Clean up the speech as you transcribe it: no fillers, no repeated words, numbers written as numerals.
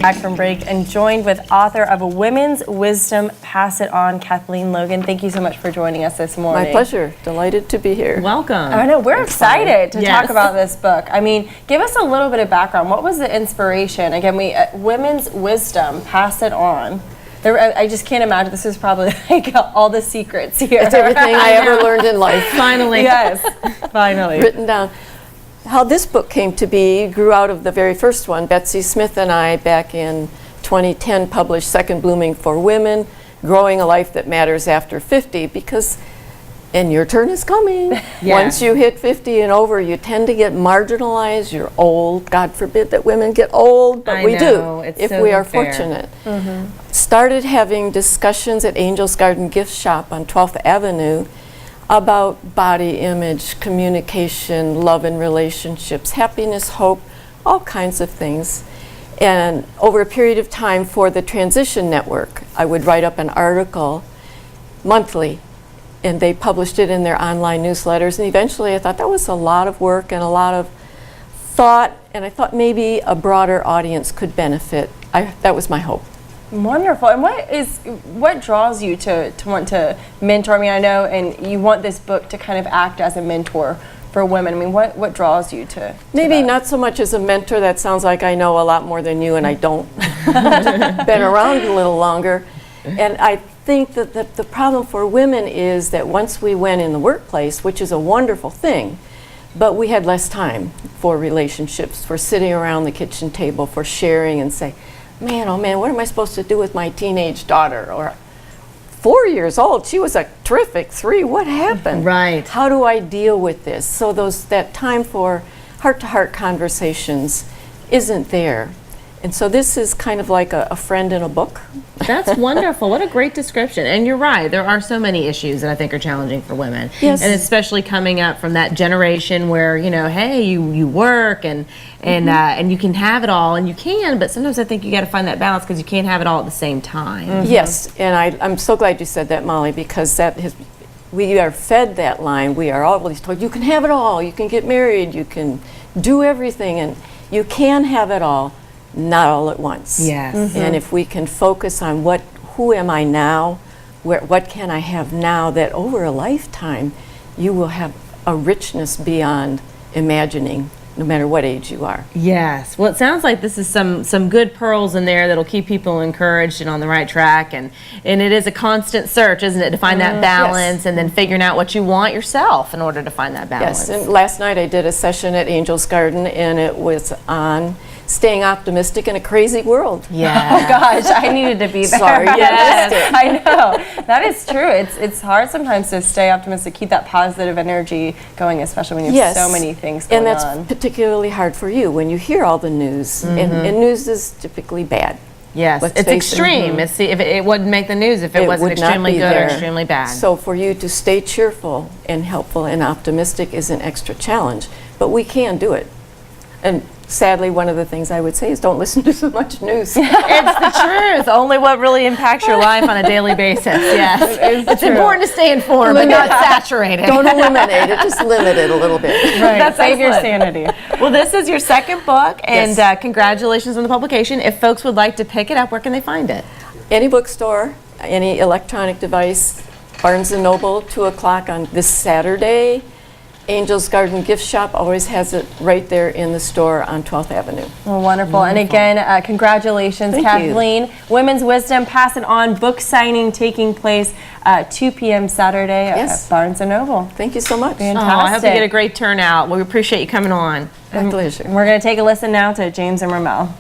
back from break and joined with author of Women's Wisdom, Pass It On, Kathleen Logan. Thank you so much for joining us this morning. My pleasure. Delighted to be here. Welcome. I know, we're excited to Yes. talk about this book. I mean, give us a little bit of background. What was the inspiration? Again, Women's Wisdom, Pass It On. I just can't imagine. This is probably like all the secrets here. It's everything I ever learned in life. Finally. Yes, finally. Written down. How this book came to be grew out of the very first one. Betsy Smith and I, back in 2010, published Second Blooming for Women, Growing a Life That Matters After 50, because, and your turn is coming. Yeah. Once you hit 50 and over, you tend to get marginalized. You're old. God forbid that women get old, but we do, if we are fortunate. Started having discussions at Angel's Garden Gift Shop on 12th Avenue about body image, communication, love and relationships, happiness, hope, all kinds of things. And over a period of time for the Transition Network, I would write up an article monthly, and they published it in their online newsletters. And eventually I thought that was a lot of work and a lot of thought, and I thought maybe a broader audience could benefit. That was my hope. Wonderful. And what draws you to want to mentor? I mean, I know, and you want this book to kind of act as a mentor for women. I mean, what draws you to Maybe that? not so much as a mentor. That sounds like I know a lot more than you, and I don't. Been around a little longer. And I think that the problem for women is that once we went in the workplace, which is a wonderful thing, but we had less time for relationships, for sitting around the kitchen table, for sharing and say, man, oh man, what am I supposed to do with my teenage daughter? Or 4 years old, she was a terrific 3, what happened? Right. How do I deal with this? So that time for heart-to-heart conversations isn't there. And so this is kind of like a friend in a book. That's wonderful. What a great description. And you're right. There are so many issues that I think are challenging for women. Yes. And especially coming up from that generation where, you know, hey, you work and you can have it all, and you can, but sometimes I think you got to find that balance because you can't have it all at the same time. Yes, and I'm so glad you said that, Molly, because we are fed that line. We are always told, you can have it all, you can get married, you can do everything, and you can have it all. Not all at once. Yes. And if we can focus on who am I now, what can I have now, that over a lifetime you will have a richness beyond imagining, no matter what age you are. Yes. Well, it sounds like this is some good pearls in there that'll keep people encouraged and on the right track. And it is a constant search, isn't it, to find that balance, and then figuring out what you want yourself in order to find that balance. Yes, and last night I did a session at Angel's Garden, and it was on staying optimistic in a crazy world. Yeah. Oh gosh, I needed to be there. Sorry, you missed it. I know. That is true. It's hard sometimes to stay optimistic, keep that positive energy going, especially when you have so many things going on. And that's on. particularly hard for you when you hear all the news, and news is typically bad. Yes, it's extreme. If it wouldn't make the news if it wasn't extremely good or extremely bad. So for you to stay cheerful and helpful and optimistic is an extra challenge, but we can do it. And sadly, one of the things I would say is don't listen to so much news. It's the truth. Only what really impacts your life on a daily basis. Yes. It's important to stay informed, but not saturated. Don't eliminate it, just limit it a little bit. Right. Save your sanity. Well, this is your second book, and congratulations on the publication. If folks would like to pick it up, where can they find it? Any bookstore, any electronic device, Barnes & Noble, 2 o'clock on this Saturday. Angel's Garden Gift Shop always has it right there in the store on 12th Avenue. Well, wonderful. And again, congratulations, Thank Kathleen. you. Women's Wisdom, Pass It On, book signing taking place 2 p.m. Saturday at Barnes & Noble. Thank you so much. Fantastic. Oh, I hope you get a great turnout. We appreciate you coming on. My pleasure. We're going to take a listen now to James and Ramel.